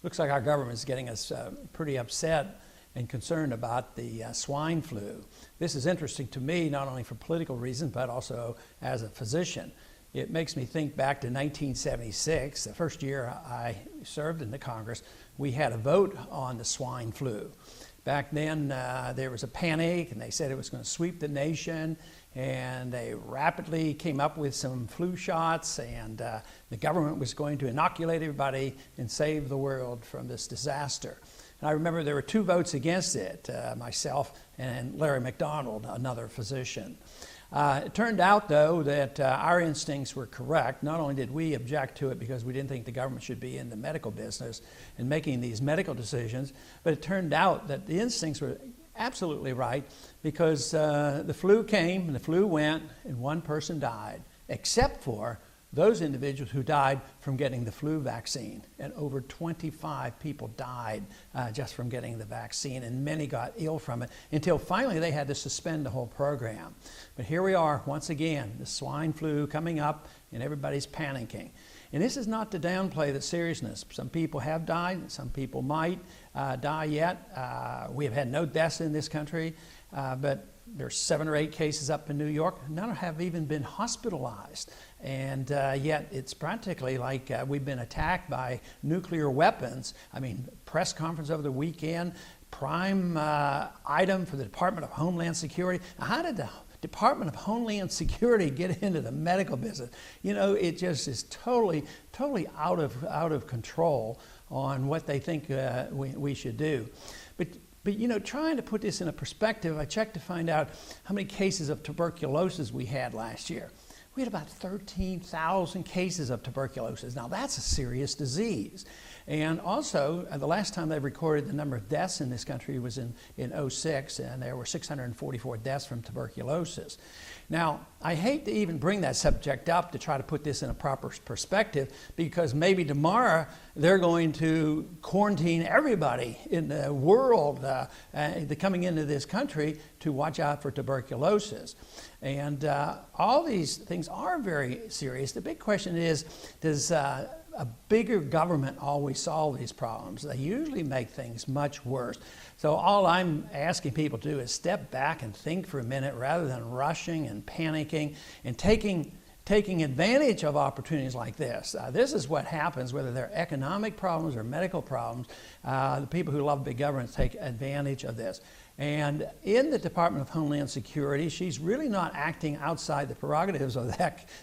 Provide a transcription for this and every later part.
Looks like our government is getting us pretty upset and concerned about the swine flu. This is interesting to me, not only for political reasons, but also as a physician. It makes me think back to 1976, the first year I served in the Congress. We had a vote on the swine flu. Back then, there was a panic, and they said it was going to sweep the nation, and they rapidly came up with some flu shots, and the government was going to inoculate everybody and save the world from this disaster. And I remember there were 2 votes against it, myself and Larry McDonald, another physician. It turned out, though, that our instincts were correct. Not only did we object to it because we didn't think the government should be in the medical business and making these medical decisions, but it turned out that the instincts were absolutely right, because the flu came and the flu went and 1 person died, except for those individuals who died from getting the flu vaccine. And over 25 people died just from getting the vaccine, and many got ill from it, until finally they had to suspend the whole program. But here we are once again, the swine flu coming up, and everybody's panicking. And this is not to downplay the seriousness. Some people have died, some people might die yet. We have had no deaths in this country, but there's 7 or 8 cases up in New York. None have even been hospitalized. And yet it's practically like we've been attacked by nuclear weapons. I mean, press conference over the weekend, prime item for the Department of Homeland Security. Now, how did the Department of Homeland Security get into the medical business? You know, it just is totally out of control on what they think we should do. But you know, trying to put this in a perspective, I checked to find out how many cases of tuberculosis we had last year. We had about 13,000 cases of tuberculosis. Now that's a serious disease. And also, the last time they recorded the number of deaths in this country was in 2006, and there were 644 deaths from tuberculosis. Now, I hate to even bring that subject up to try to put this in a proper perspective, because maybe tomorrow they're going to quarantine everybody in the world coming into this country to watch out for tuberculosis. And all these things are very serious. The big question is, does a bigger government always solve these problems? They usually make things much worse. So all I'm asking people to do is step back and think for a minute, rather than rushing and panicking and taking advantage of opportunities like this. This is what happens, whether they're economic problems or medical problems. The people who love big government take advantage of this. And in the Department of Homeland Security, she's really not acting outside the prerogatives of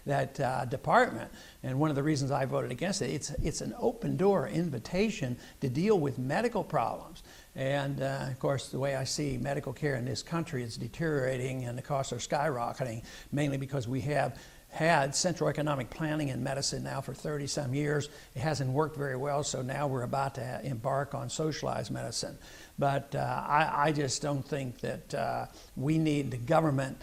that department. And one of the reasons I voted against it, it's an open door invitation to deal with medical problems. And of course, the way I see medical care in this country, it's deteriorating and the costs are skyrocketing, mainly because we have had central economic planning in medicine now for 30-some years. It hasn't worked very well, so now we're about to embark on socialized medicine. But I just don't think that we need the government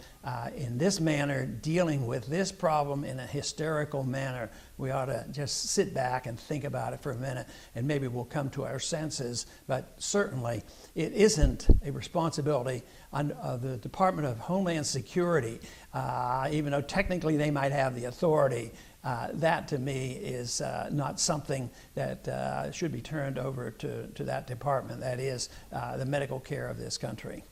in this manner dealing with this problem in a hysterical manner. We ought to just sit back and think about it for a minute, and maybe we'll come to our senses. But certainly it isn't a responsibility of the Department of Homeland Security, even though technically they might have the authority. That to me is not something that should be turned over to that department. That is the medical care of this country.